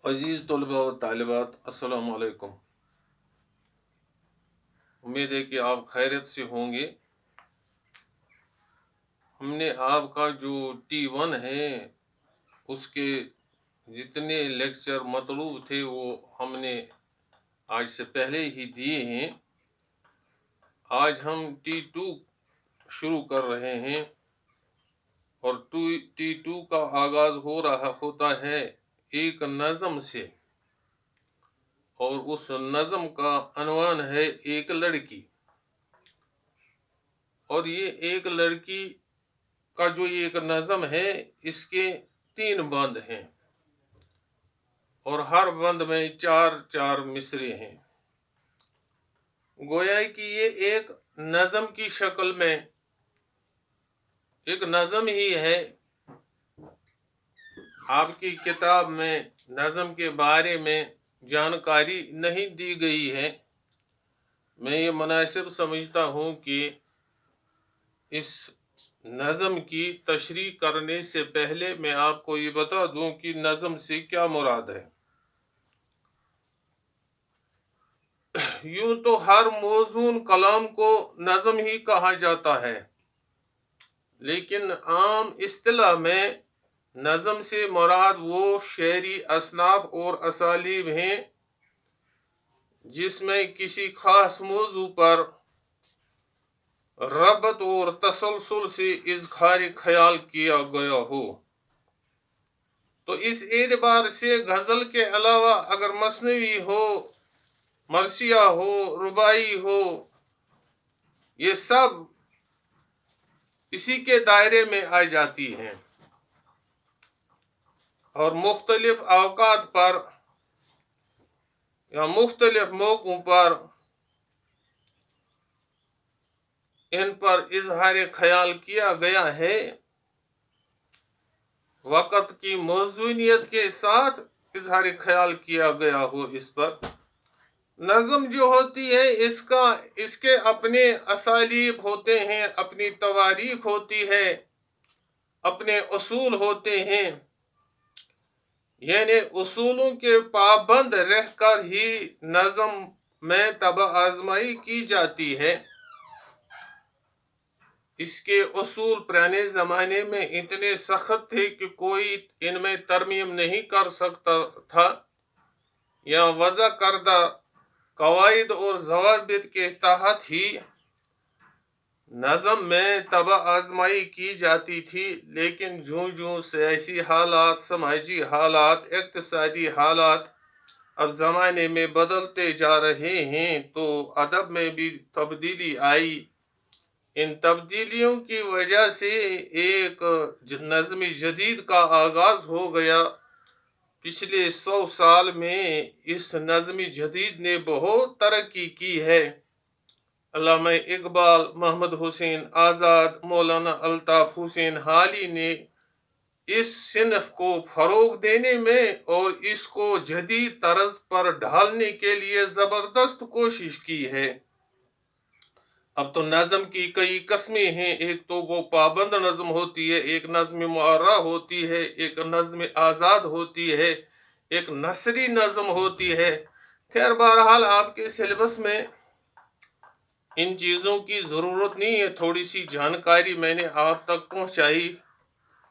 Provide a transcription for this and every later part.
अजीज़ तलबा व तालिबात, अस्सलामु अलैकुम। उम्मीद है कि आप खैरियत से होंगे। हमने आपका जो T1 है उसके जितने लेक्चर मतलूब थे वो हमने आज से पहले ही दिए हैं। आज हम T2 शुरू कर रहे हैं और T2 का आगाज़ होता है एक नज़म से, और उस नज़म का अनवान है एक लड़की। और ये एक लड़की का जो एक नज़म है इसके 3 बंद हैं और हर बंद में 4-4 मिसरे हैं। गोया कि ये एक नज़म की शक्ल में एक नज़म ही है। आपकी किताब में नज़म के बारे में जानकारी नहीं दी गई है। मैं ये मुनासिब समझता हूँ कि इस नज़म की तशरीह करने से पहले मैं आपको ये बता दूं कि नज़म से क्या मुराद है। यूं तो हर मौजून कलाम को नज़म ही कहा जाता है, लेकिन आम इस्तिलाह में नज़म से मुराद वो शेरी असनाफ और असालीब हैं जिसमें किसी खास मौजू पर रबत और तसलसल से इज़हार ख्याल किया गया हो। तो इस एतबार से गज़ल के अलावा अगर मसनवी हो, मरसिया हो, रुबाई हो, ये सब इसी के दायरे में आ जाती हैं और मुख्तलिफ औकात पर या मुख्तलिफ मौक़ों पर इन पर इज़हार ख्याल किया गया है। वक़्त की मौज़ूनियत के साथ इज़हार ख्याल किया गया हो इस पर। नज़म जो होती है इसके अपने असालीब होते हैं, अपनी तवारीख होती है, अपने उसूल होते हैं। यानी उसूलों के पाबंद रहकर ही नज़म में तबा आजमाई की जाती है। इसके उसूल पुराने ज़माने में इतने सख्त थे कि कोई इनमें तरमीम नहीं कर सकता था, या वज़ा करदा कवायद और ज़वाबित के तहत ही नज़म में तबा आजमाई की जाती थी। लेकिन जूं जूं सियासी हालात, समाजी हालात, इक़्तिसादी हालात अब ज़माने में बदलते जा रहे हैं तो अदब में भी तब्दीली आई। इन तब्दीलियों की वजह से एक नज़्म जदीद का आगाज़ हो गया। पिछले 100 साल में इस नज़्म जदीद ने बहुत तरक्की की है। अल्लामा इकबाल, मोहम्मद हुसैन आज़ाद, मौलाना अल्ताफ़ हुसैन हाली ने इस सिनफ को फ़रोग़ देने में और इसको जदीद तर्ज पर ढालने के लिए ज़बरदस्त कोशिश की है। अब तो नज़म की कई किस्में हैं। एक तो वो पाबंद नज़म होती है, एक नज़्म मुअर्रा होती है, एक नज़्म आज़ाद होती है, एक नसरी नज़म होती है। खैर बहरहाल आपके सिलेबस में इन चीज़ों की ज़रूरत नहीं है। थोड़ी सी जानकारी मैंने आप तक पहुँचाई,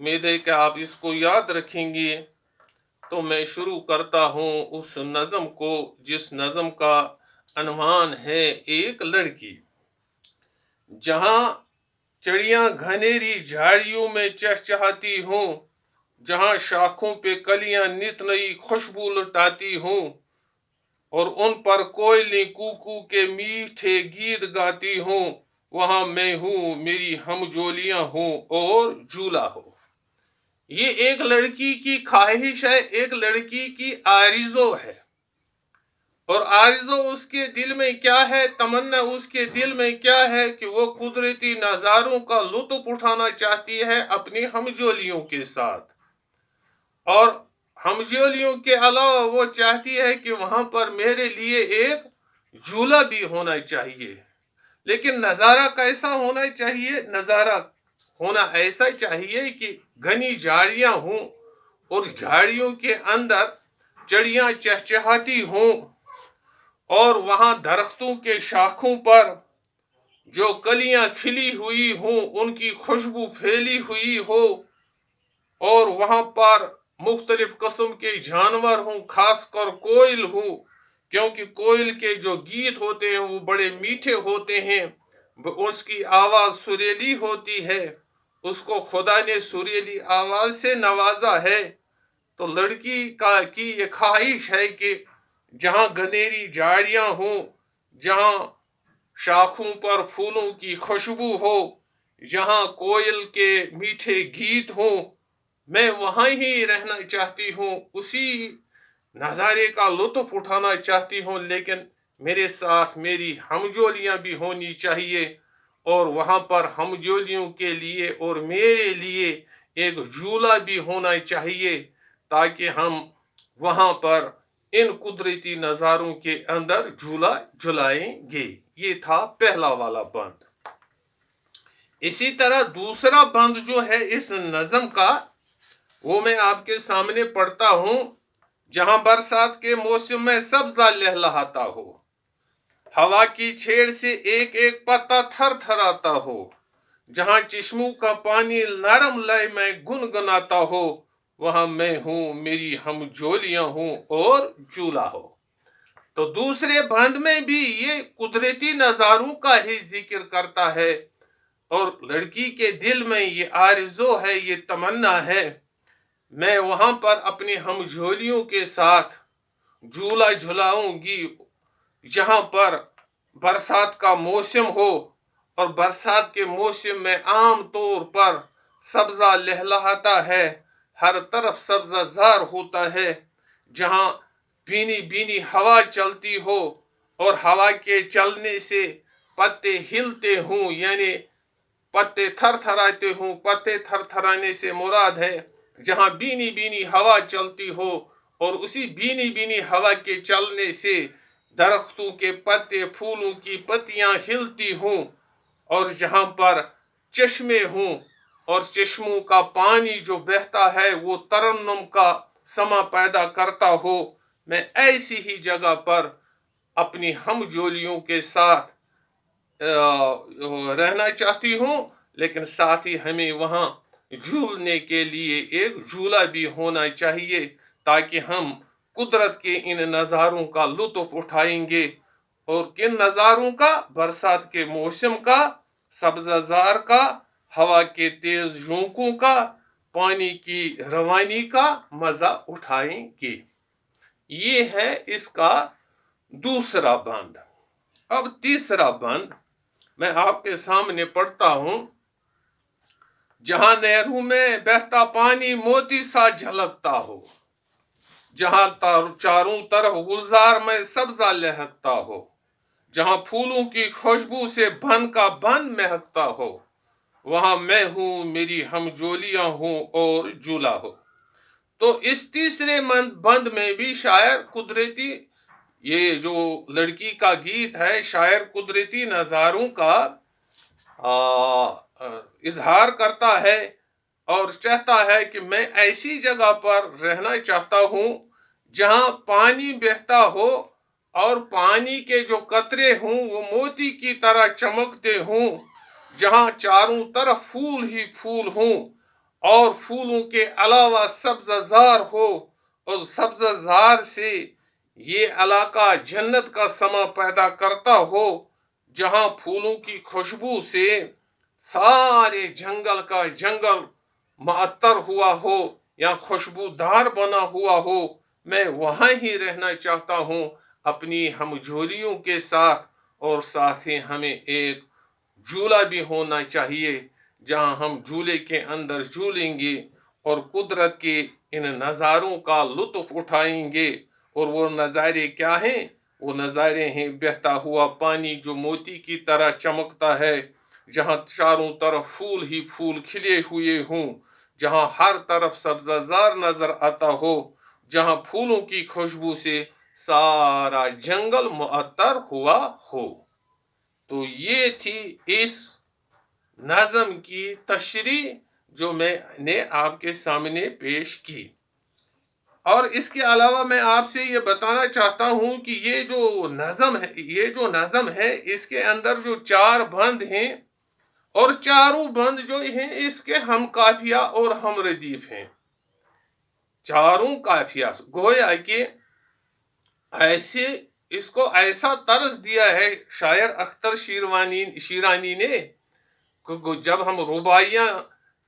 उम्मीद है कि आप इसको याद रखेंगे। तो मैं शुरू करता हूँ उस नज़म को जिस नज़म का अनवान है एक लड़की। जहाँ चिड़ियाँ घनेरी झाड़ियों में चहचहाती हों, जहाँ शाखों पे कलियां नित नई खुशबू लुटाती हों और उन पर कोयलें कूकू के मीठे गीत गाती हों, वहाँ मैं हूँ, मेरी हमजोलियाँ हों और झूला हो। ये एक लड़की की ख्वाहिश है, एक लड़की की आरिज़ो है। और आरिज़ो उसके दिल में क्या है, तमन्ना उसके दिल में क्या है कि वो कुदरती नज़ारों का लुत्फ़ उठाना चाहती है अपनी हमजोलियों के साथ। और हमजोलियों के अलावा वो चाहती है कि वहां पर मेरे लिए एक झूला भी होना चाहिए। लेकिन नज़ारा कैसा होना चाहिए? नज़ारा होना ऐसा चाहिए कि घनी झाड़ियां हों और झाड़ियों के अंदर चिड़ियां चहचहाती हों और वहां दरख्तों के शाखों पर जो कलियां खिली हुई हों उनकी खुशबू फैली हुई हो, और वहां पर मुख्तलिफ किस्म के जानवर हों, खासकर कोयल हो, क्योंकि कोयल के जो गीत होते हैं वो बड़े मीठे होते हैं, उसकी आवाज सुरीली होती है, उसको खुदा ने सुरीली आवाज से नवाजा है। तो लड़की की ये ख्वाहिश है कि जहां घनेरी झाड़ियां हों, जहां शाखों पर फूलों की खुशबू हो, जहां कोयल के मीठे गीत हों, मैं वहां ही रहना चाहती हूँ, उसी नज़ारे का लुत्फ उठाना चाहती हूँ। लेकिन मेरे साथ मेरी हमजोलियां भी होनी चाहिए, और वहां पर हमजोलियों के लिए और मेरे लिए एक झूला भी होना चाहिए, ताकि हम वहां पर इन कुदरती नज़ारों के अंदर झूला झुलाएंगे। ये था पहला वाला बंद। इसी तरह दूसरा बंद जो है इस नज़म का, वो मैं आपके सामने पढ़ता हूं। जहां बरसात के मौसम में सब्जा लहलहाता हो, हवा की छेड़ से एक एक पत्ता थर थराता हो, जहां चश्मों का पानी नरम लय में गुनगुनाता हो, वहां मैं हूं, मेरी हमजोलियां हूं और झूला हो। तो दूसरे बंद में भी ये कुदरती नज़ारों का ही जिक्र करता है, और लड़की के दिल में ये आरज़ू है, ये तमन्ना है, मैं वहां पर अपनी हमजोलियों के साथ झूला झुलाऊंगी, जहां पर बरसात का मौसम हो, और बरसात के मौसम में आम तौर पर सब्जा लहलहाता है, हर तरफ सब्जा जार होता है, जहां भीनी भीनी हवा चलती हो, और हवा के चलने से पत्ते हिलते हों, यानी पत्ते थरथराते हों। पत्ते थरथराने से मुराद है जहां बीनी बीनी हवा चलती हो, और उसी बीनी बीनी हवा के चलने से दरख्तों के पत्ते, फूलों की पत्तियां हिलती हों, और जहां पर चश्मे हों, और चश्मों का पानी जो बहता है वो तरन्नुम का समा पैदा करता हो। मैं ऐसी ही जगह पर अपनी हमजोलियों के साथ रहना चाहती हूँ, लेकिन साथ ही हमें वहां झूलने के लिए एक झूला भी होना चाहिए, ताकि हम कुदरत के इन नज़ारों का लुत्फ उठाएंगे। और किन नज़ारों का? बरसात के मौसम का, सब्ज़ाजार का, हवा के तेज झोंकों का, पानी की रवानी का मजा उठाएंगे। ये है इसका दूसरा बंद। अब तीसरा बंद मैं आपके सामने पढ़ता हूं। जहां नहरों में बहता पानी मोती सा झलकता हो, जहां चारों तरफ गुलजार में सब्जा लहकता हो, जहां फूलों की खुशबू से बन का बन महकता हो, वहां मैं हूं, मेरी हमजोलियां हूं और झूला हो। तो इस तीसरे बंद में भी शायर कुदरती, ये जो लड़की का गीत है, शायर कुदरती नज़ारों का इजहार करता है, और चाहता है कि मैं ऐसी जगह पर रहना चाहता हूं जहां पानी बहता हो, और पानी के जो कतरे हों वो मोती की तरह चमकते हों, जहां चारों तरफ फूल ही फूल हों, और फूलों के अलावा सब्ज़ाजार हो, और सब्ज़ाजार से ये इलाका जन्नत का समा पैदा करता हो, जहां फूलों की खुशबू से सारे जंगल का जंगल मुअत्तर हुआ हो या खुशबूदार बना हुआ हो। मैं वहां ही रहना चाहता हूं अपनी हमजोलियों के साथ, और साथ ही हमें एक झूला भी होना चाहिए जहां हम झूले के अंदर झूलेंगे और कुदरत के इन नज़ारों का लुत्फ उठाएंगे। और वो नज़ारे क्या हैं? वो नज़ारे हैं बहता हुआ पानी जो मोती की तरह चमकता है, जहां चारों तरफ फूल ही फूल खिले हुए हों, जहां हर तरफ सब्ज़ाजार नजर आता हो, जहां फूलों की खुशबू से सारा जंगल मुअत्तर हुआ हो। तो ये थी इस नज़म की तशरीह जो मैंने आपके सामने पेश की। اور اس کے علاوہ میں آپ سے یہ بتانا چاہتا ہوں کہ یہ جو نظم ہے اس کے اندر جو 4 بند ہیں، اور چاروں بند جو ہیں اس کے ہم قافیہ اور ہم ردیف ہیں، چاروں قافیہ گویا کہ ایسے اس کو ایسا طرز دیا ہے شاعر اختر شیرانی نے کہ جب ہم رباعیاں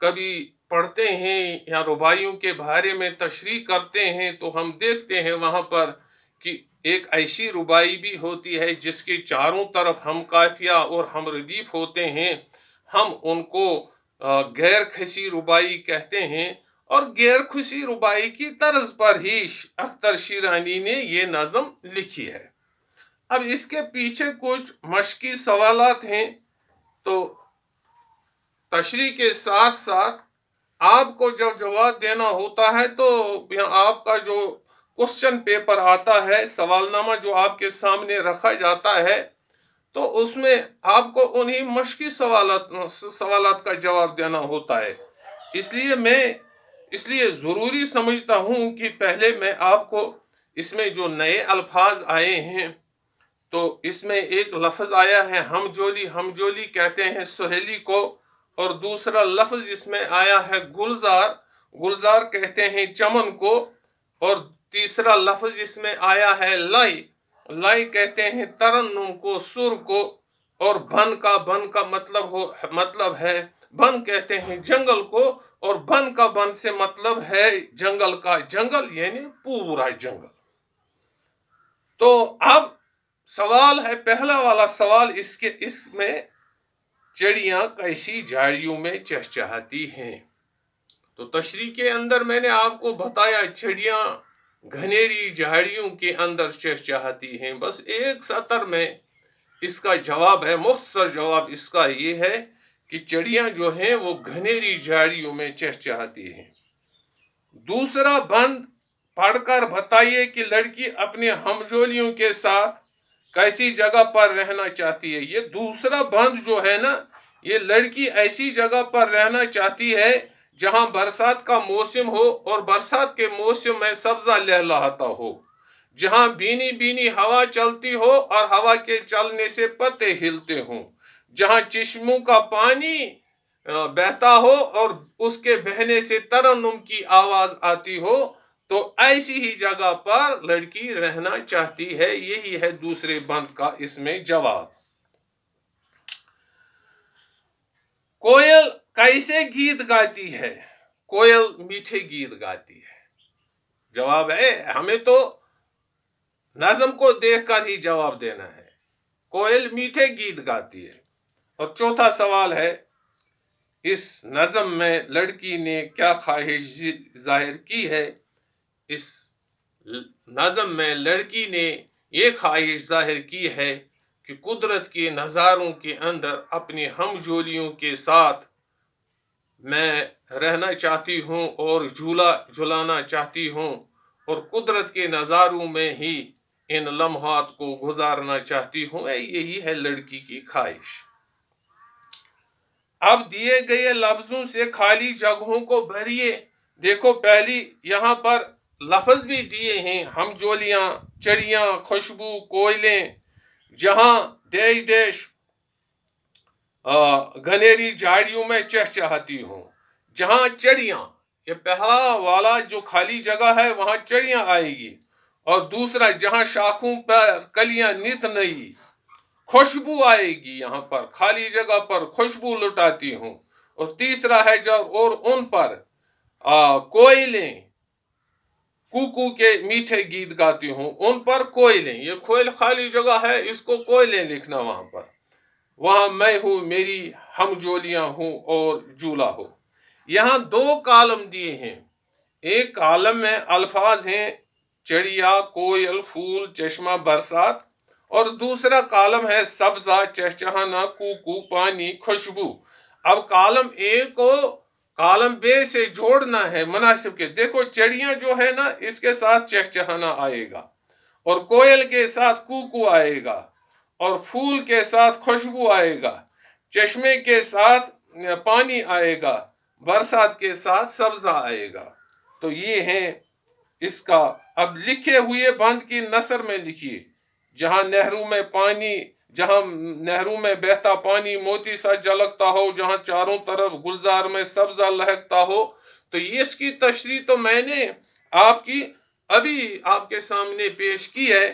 کبھی پڑھتے ہیں یا رباعیوں کے بارے میں تشریح کرتے ہیں تو ہم دیکھتے ہیں وہاں پر کہ ایک ایسی رباعی بھی ہوتی ہے جس کے چاروں طرف ہم قافیہ اور ہم ردیف ہوتے ہیں، ہم ان کو غیر کھسی رباعی کہتے ہیں، اور غیر کھسی رباعی کی طرز پر ہی اختر شیرانی نے یہ نظم لکھی ہے۔ اب اس کے پیچھے کچھ مشقی سوالات ہیں، تو تشریح کے ساتھ ساتھ آپ کو جب جواب دینا ہوتا ہے تو آپ کا جو کوسچن پیپر آتا ہے، سوال نامہ جو آپ کے سامنے رکھا جاتا ہے، تو اس میں آپ کو انہی مشقی سوالات کا جواب دینا ہوتا ہے۔ اس لیے ضروری سمجھتا ہوں کہ پہلے میں آپ کو اس میں جو نئے الفاظ آئے ہیں، تو اس میں ایک لفظ آیا ہے ہم جولی کہتے ہیں سہیلی کو، اور دوسرا لفظ جس میں آیا ہے گلزار کہتے ہیں چمن کو، اور تیسرا لفظ جس میں آیا ہے لائی کہتے ہیں ترنم کو، سر کو، اور بن کا مطلب ہے بن کہتے ہیں جنگل کو، اور بن سے مطلب ہے جنگل کا جنگل، یعنی پورا جنگل۔ تو اب سوال ہے، پہلا والا سوال اس میں چڑیاں کیسی جھاڑیوں میں چہچہاتی ہیں؟ تو تشریح کے اندر میں نے آپ کو بتایا چڑیاں گھنیری جھاڑیوں کے اندر چہچہاتی ہیں، بس ایک سطر میں اس کا جواب ہے، مختصر جواب اس کا یہ ہے کہ چڑیاں جو ہیں وہ گھنیری جھاڑیوں میں چہچہاتی ہیں۔ دوسرا بند پڑھ کر بتائیے کہ لڑکی اپنے ہمجولیوں کے ساتھ کیسی جگہ پر رہنا چاہتی ہے۔ یہ دوسرا بند جو ہے نا، یہ لڑکی ایسی جگہ پر رہنا چاہتی ہے جہاں برسات کا موسم ہو اور برسات کے موسم میں سبزہ لہلہاتا ہو، جہاں بینی بینی ہوا چلتی ہو اور ہوا کے چلنے سے پتے ہلتے ہوں، جہاں چشموں کا پانی بہتا ہو اور اس کے بہنے سے ترنم کی آواز آتی ہو، تو ایسی ہی جگہ پر لڑکی رہنا چاہتی ہے۔ یہی ہے دوسرے بند کا اس میں جواب۔ کوئل کیسے گیت گاتی ہے؟ کوئل میٹھے گیت گاتی ہے۔ جواب ہے ہمیں تو نظم کو دیکھ کر ہی جواب دینا ہے، کوئل میٹھے گیت گاتی ہے۔ اور چوتھا سوال ہے، اس نظم میں لڑکی نے کیا خواہش ظاہر کی ہے؟ اس نظم میں لڑکی نے یہ خواہش ظاہر کی ہے کہ قدرت کے نظاروں کے اندر اپنی ہم جولیوں کے ساتھ میں رہنا چاہتی ہوں اور جھولا جھلانا چاہتی ہوں، اور قدرت کے نظاروں میں ہی ان لمحات کو گزارنا چاہتی ہوں۔ یہی ہے لڑکی کی خواہش۔ اب دیے گئے لفظوں سے خالی جگہوں کو بھریے۔ دیکھو پہلی یہاں پر لفظ بھی دیے ہیں، ہم جولیاں، چڑیاں، خوشبو، کوئلیں، جہاں ڈیش ڈیش گھنیری جھاڑیوں میں چہچہاتی ہوں، جہاں چڑیاں، یہ پہلا والا جو خالی جگہ ہے وہاں چڑیاں آئے گی، اور دوسرا جہاں شاخوں پر کلیاں نت نئی، خوشبو آئے گی، یہاں پر خالی جگہ پر خوشبو لٹاتی ہوں، اور تیسرا ہے جب اور ان پر کوئلیں کوکو کے میٹھے گیت گاتی ہوں، ان پر کوئلیں، یہ کوئل خالی جگہ ہے، اس کو کوئلیں لکھنا وہاں پر، وہاں میں ہوں، میری ہم جولیاں ہوں اور جھولا ہو۔ یہاں 2 کالم دیے ہیں، ایک کالم میں الفاظ ہیں چڑیا، کوئل، پھول، چشمہ، برسات، اور دوسرا کالم ہے سبزہ، چہچہانا، کوکو، پانی، خوشبو۔ اب کالم اے کو کالم بے سے جوڑنا ہے مناسب کے۔ دیکھو چڑیاں جو ہے نا، اس کے ساتھ چہچہانا آئے گا، اور کوئل کے ساتھ کوکو آئے گا، اور پھول کے ساتھ خوشبو آئے گا، چشمے کے ساتھ پانی آئے گا، برسات کے ساتھ سبزہ آئے گا۔ تو یہ ہیں اس کا اب لکھے ہوئے بند کی نثر میں لکھیے، جہاں نہروں میں بہتا پانی موتی سا جھلکتا ہو، جہاں چاروں طرف گلزار میں سبزہ لہکتا ہو۔ تو یہ اس کی تشریح تو میں نے ابھی آپ کے سامنے پیش کی ہے،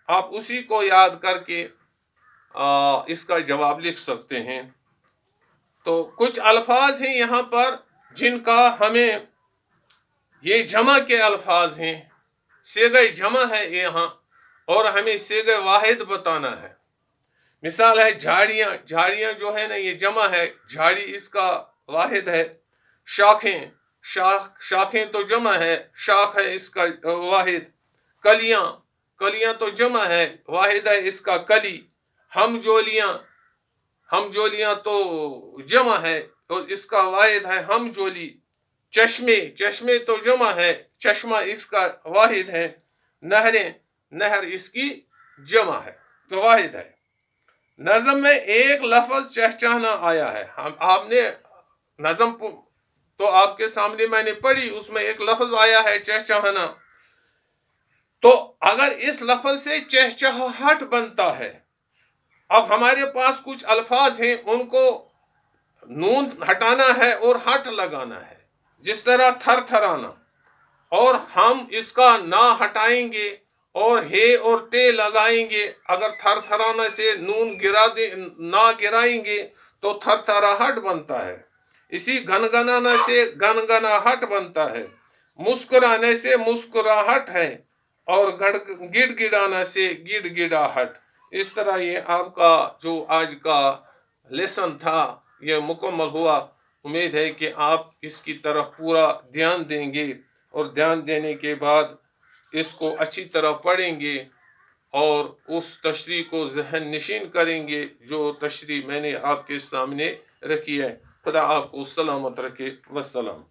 آپ اسی کو یاد کر کے اس کا جواب لکھ سکتے ہیں۔ تو کچھ الفاظ ہیں یہاں پر جن کا ہمیں، یہ جمع کے الفاظ ہیں، صیغہ جمع ہے یہاں، اور ہمیں صیغہ واحد بتانا ہے۔ مثال ہے جھاڑیاں جو ہے نا، یہ جمع ہے، جھاڑی اس کا واحد ہے۔ شاخیں تو جمع ہے، شاخ ہے اس کا واحد۔ کلیاں تو جمع ہے، واحد ہے اس کا کلی۔ ہم جولیاں تو جمع ہے، تو اس کا واحد ہے ہم جولی۔ چشمے تو جمع ہے، چشمہ اس کا واحد ہے۔ نہر اس کی جمع ہے، تو واحد ہے۔ نظم میں ایک لفظ چہچہانا آیا ہے، آپ نے نظم تو آپ کے سامنے میں نے پڑھی، اس میں ایک لفظ آیا ہے چہچہانا۔ تو اگر اس لفظ سے چہچہاہٹ بنتا ہے، اب ہمارے پاس کچھ الفاظ ہیں، ان کو نون ہٹانا ہے اور ہٹ لگانا ہے، جس طرح تھر تھرانا، اور ہم اس کا نہ ہٹائیں گے اور ہے اور تے لگائیں گے۔ اگر تھر تھرانا سے نون نہ گرائیں گے تو تھر تھراہٹ بنتا ہے۔ اسی گنگنانا سے گنگناہٹ بنتا ہے، مسکرانے سے مسکراہٹ ہے، اور گڑ گڑانا سے گڑ گڑاہٹ۔ اس طرح یہ آپ کا جو آج کا لیسن تھا یہ مکمل ہوا۔ امید ہے کہ آپ اس کی طرف پورا دھیان دیں گے، اور دھیان دینے کے بعد اس کو اچھی طرح پڑھیں گے اور اس تشریح کو ذہن نشین کریں گے جو تشریح میں نے آپ کے سامنے رکھی ہے۔ خدا آپ کو سلامت رکھے، والسلام۔